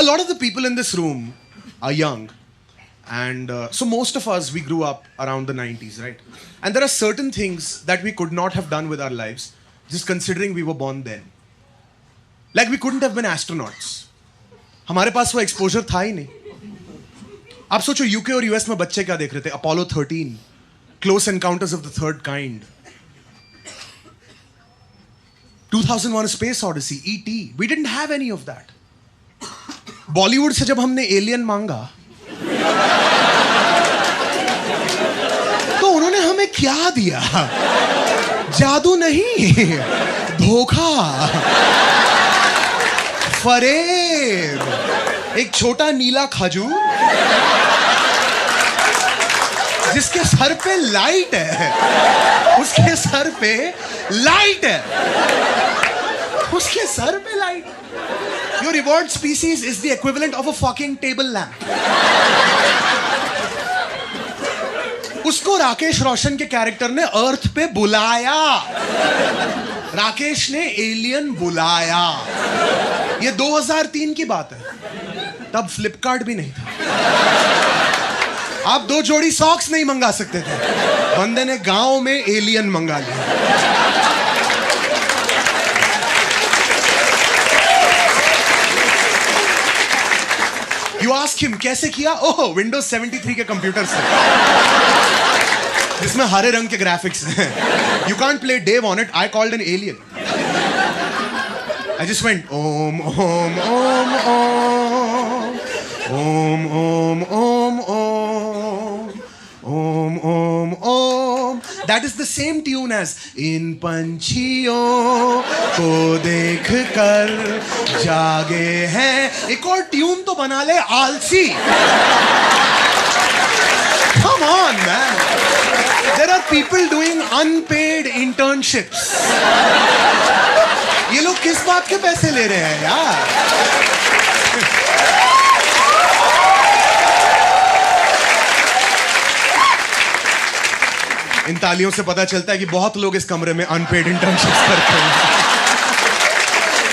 A lot of the people in this room are young. And so most of us, we grew up around the 90s, right? And there are certain things that we could not have done with our lives, just considering we were born then. Like we couldn't have been astronauts. हमारे पास वो exposure था ही नहीं. आप सोचो UK और US में बच्चे क्या देख रहे थे? Apollo 13, Close Encounters of the Third Kind, 2001: A Space Odyssey, E.T. We didn't have any of that. Bollywood से जब हमने एलियन मांगा तो उन्होंने हमें क्या दिया? जादू नहीं, धोखा, फरेब, एक छोटा नीला खजूर जिसके सर पे लाइट है, उसके सर पे लाइट है, उसके सर पे light. Your evolved species is the equivalent of a fucking table lamp. उसको राकेश रोशन के कैरेक्टर ने अर्थ पे बुलाया. राकेश ने एलियन बुलाया. ये 2003 की बात है. तब फ्लिपकार्ट भी नहीं था. आप 2 जोड़ी सॉक्स नहीं मंगा सकते थे. बंदे ने गांव में एलियन मंगा लिया. You ask him कैसे किया? ओह, Windows 73 के कंप्यूटर से, जिसमें हरे रंग के ग्राफिक्स हैं. You can't play Dave on it. I called an alien. I just went om om om om om om om om om om. That is the same tune as इन पंछियों को देख कर जागे हैं. एक और ट्यून तो बना ले आलसी. Come on, man. There are people doing unpaid internships. ये लोग किस बात के पैसे ले रहे हैं यार? इन तालियों से पता चलता है कि बहुत लोग इस कमरे में अनपेड इंटर्नशिप्स करते हैं.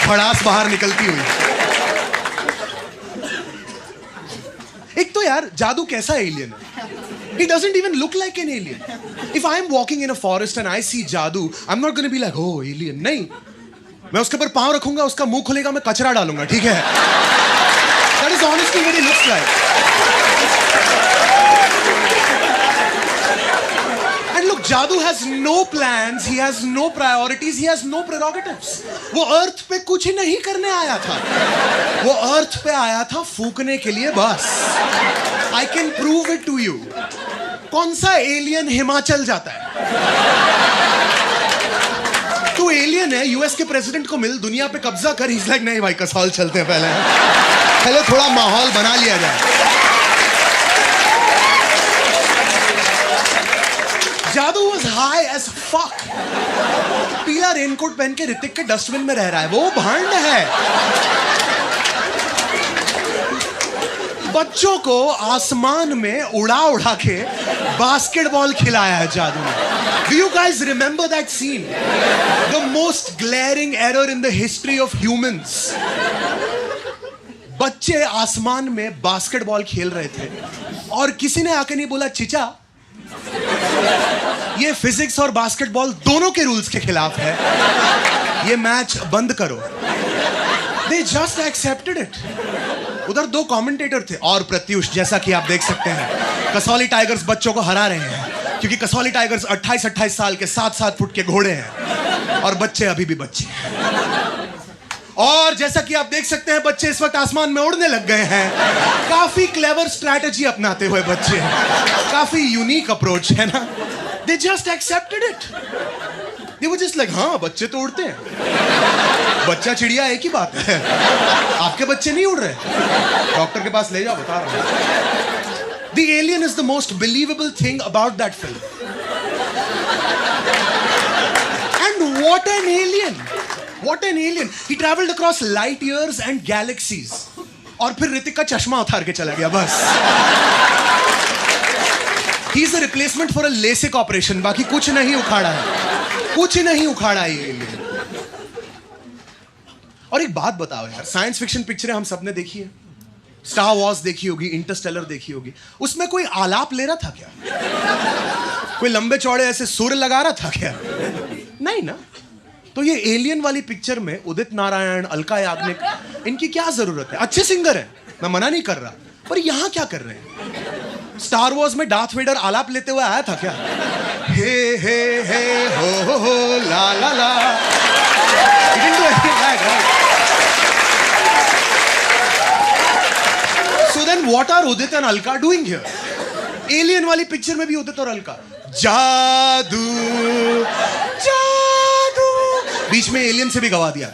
भड़ास बाहर निकलती हुई. एक तो यार जादू कैसा एलियन है? He doesn't even look like an alien. If I am walking in a forest and I see जादू, I'm not going to be like, oh, alien. नहीं, मैं उसके ऊपर पांव रखूंगा, उसका मुंह खुलेगा, मैं कचरा डालूंगा. ठीक है? That is honestly what he looks like. जादू has no plans, he has no priorities, he has no prerogatives. वो अर्थ पे कुछ नहीं करने आया था. वो अर्थ पे आया था फूकने के लिए बस. I can prove it to you. कौन सा एलियन हिमाचल जाता है? तू एलियन है, यूएस के प्रेसिडेंट को मिल, दुनिया पे कब्जा कर. He's like, नहीं भाई, कसौल चलते हैं पहले थोड़ा माहौल बना लिया जाए. जादू was high as fuck. पीला रेनकोट पहन के ऋतिक के डस्टबिन में रह रहा है. वो भांड है. बच्चों को आसमान में उड़ा के बास्केटबॉल खिलाया है जादू ने. Do you guys remember that scene? The most glaring error in the history of humans. बच्चे आसमान में बास्केटबॉल खेल रहे थे और किसी ने आके नहीं बोला, चिचा ये फिजिक्स और बास्केटबॉल दोनों के रूल्स के खिलाफ है, ये मैच बंद करो. They just accepted it. उधर 2 कमेंटेटर थे और प्रत्युष, जैसा कि आप देख सकते हैं, कसौली टाइगर्स बच्चों को हरा रहे हैं क्योंकि कसौली टाइगर्स 28-28 साल के 7-7 फुट के घोड़े हैं और बच्चे अभी भी बच्चे. और जैसा कि आप देख सकते हैं, बच्चे इस वक्त आसमान में उड़ने लग गए हैं. काफी क्लेवर स्ट्रैटेजी अपनाते हुए बच्चे, काफी यूनिक अप्रोच है ना. They just accepted it. They were just like, हाँ, बच्चे तो उड़ते हैं. बच्चा चिड़िया एक ही बात है. आपके बच्चे नहीं उड़ रहे. डॉक्टर के पास ले जाओ, बता रहा हूं. The alien is the most believable thing about that film. And what an alien! What an alien! He traveled across light years and galaxies. और फिर ऋतिक का चश्मा उतार के चला गया बस. He is a replacement for a LASIK operation. बाकी कुछ नहीं उखाड़ा है. कुछ नहीं उखाड़ा है ये alien. और एक बात बताओ यार, साइंस फिक्शन पिक्चरें हम सबने देखी है. स्टार वॉर्स देखी होगी, इंटरस्टेलर देखी होगी, उसमें कोई आलाप ले रहा था क्या? कोई लंबे चौड़े ऐसे सुर लगा रहा था क्या? नहीं ना। तो ये एलियन वाली पिक्चर में उदित नारायण, अलका याग्निक, इनकी क्या जरूरत है? अच्छे सिंगर हैं, मैं मना नहीं कर रहा, पर यहां क्या कर रहे हैं? स्टार वॉर्स में डार्थ वेडर आलाप लेते हुए आया था क्या? हे हो ला ला ला। He didn't do anything like that, right? So then what are Udit and Alka doing here? Alien वाली पिक्चर में भी उदित और अलका जादू जादू, बीच में एलियन से भी गवा दिया।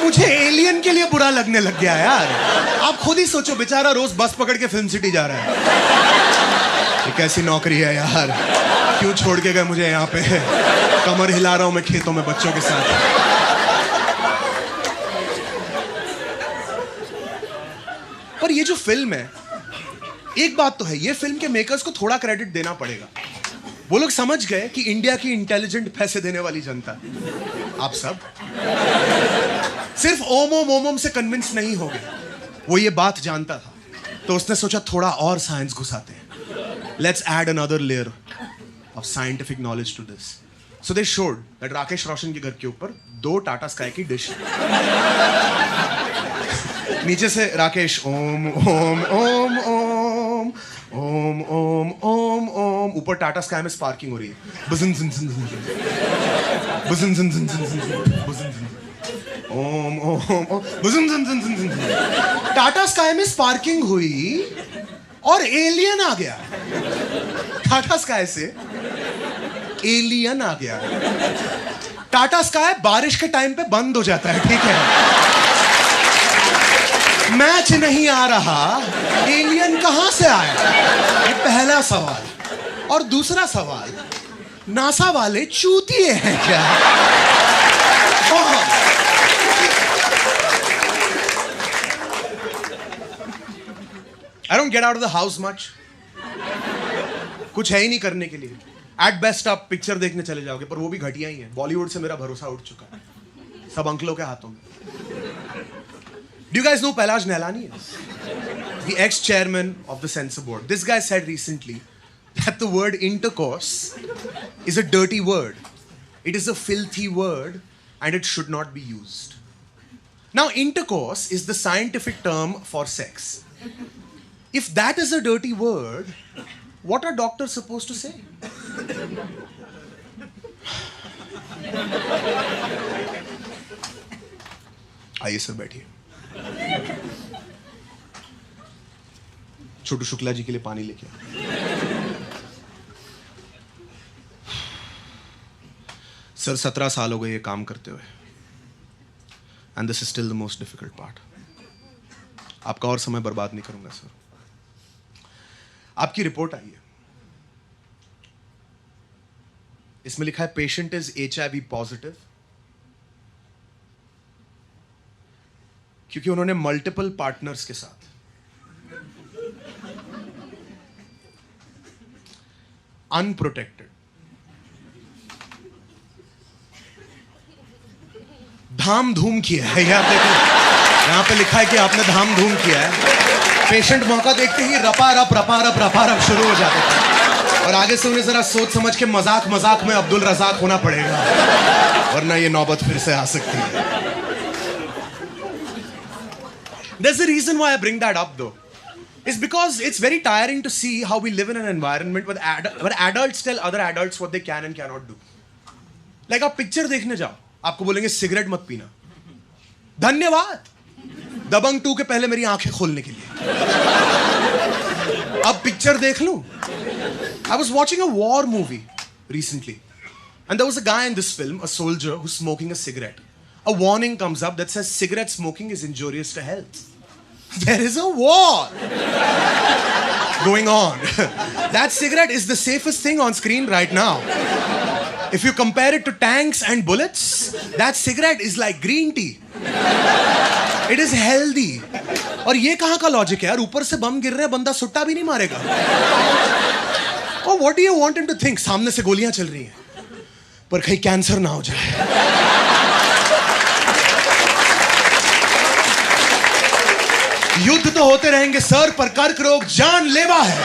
मुझे एलियन के लिए बुरा लगने लग गया यार। आप खुद ही सोचो, बेचारा रोज बस पकड़ के फिल्म सिटी जा रहा है। ये कैसी नौकरी है यार, क्यों छोड़ के गए मुझे यहाँ पे? कमर हिला रहा हूं मैं खेतों में बच्चों के साथ। पर ये जो फिल्म है, एक बात तो है, ये फिल्म के मेकर्स को थोड़ा क्रेडिट देना पड़ेगा। वो लोग समझ गए कि इंडिया की इंटेलिजेंट पैसे देने वाली जनता, आप सब सिर्फ ओम ओम ओम ओम से कन्विंस नहीं हो गए। वो ये बात जानता था, तो उसने सोचा थोड़ा और साइंस घुसाते हैं। Let's add another layer of scientific knowledge to this. So they showed that Rakesh Roshan के घर के ऊपर 2 टाटा स्काई की डिश, नीचे से राकेश ओम ओम ओम ओम ओम ओम ओम ओम, ऊपर टाटा स्काई में स्पार्किंग हो रही है। बुजुन जुन जुन जुन बुजुन जुन जुन जुन बुजुन जुन ओम ओम ओम बुजुन जुन जुन जुन। टाटा स्काई में स्पार्किंग हुई और एलियन आ गया। टाटा स्काई से एलियन आ गया। टाटा स्काई बारिश के टाइम पे बंद हो जाता है, ठीक है? मैच नहीं आ रहा, एलियन कहां से आया? ये पहला सवाल। और दूसरा सवाल, नासा वाले चूतिए हैं क्या? I don't get out of the house much. कुछ है ही नहीं करने के लिए। At best आप पिक्चर देखने चले जाओगे, पर वो भी घटिया ही है। बॉलीवुड से मेरा भरोसा उठ चुका है, सब अंकलों के हाथों में। Do you guys know Pelaj Nehlani? The ex-chairman of the censor board. This guy said recently that the word intercourse is a dirty word. It is a filthy word and it should not be used. Now, intercourse is the scientific term for sex. If that is a dirty word, what are doctors supposed to say? आइए sir, बैठिए। छोटू शुक्ला जी के लिए पानी लेके। Sir 17 साल हो गए ये काम करते हुए, and this is still the most difficult part. आपका और समय बर्बाद नहीं करूंगा सर। आपकी रिपोर्ट आई है, इसमें लिखा है पेशेंट इज HIV पॉजिटिव, क्योंकि उन्होंने मल्टीपल पार्टनर्स के साथ अनप्रोटेक्टेड धाम धूम किया है। यहां पे लिखा है कि आपने धाम धूम किया है। पेशेंट मौका देखते ही रपा रप शुरू हो जाते थे, और आगे से उन्हें जरा सोच समझ के मजाक में अब्दुल रजाक होना पड़ेगा, वरना ये नौबत फिर से आ सकती है। There's a reason why I bring that up though. It's because it's very tiring to see how we live in an environment where adults tell other adults what they can and cannot do. Like आप picture देखने जाओ, आपको बोलेंगे cigarette मत पीना। धन्यवाद दबंग 2 के पहले मेरी आंखें खोलने के लिए। अब पिक्चर देख लूं। I was watching a war movie recently, and there was a guy in this film, a soldier who's smoking a cigarette. A warning comes up that says cigarette smoking is injurious to health. There is a war going on. That cigarette is the safest thing on screen right now. If you compare it to tanks and bullets, that cigarette is like green tea. It is healthy. और ये कहाँ का logic है यार? ऊपर से बम गिर रहे हैं, बंदा सुट्टा भी नहीं मारेगा। Oh, what do you want him to think? सामने से गोलियां चल रही हैं, पर कहीं कैंसर ना हो जाए। युद्ध तो होते रहेंगे सर, पर कर्क रोग जानलेवा है।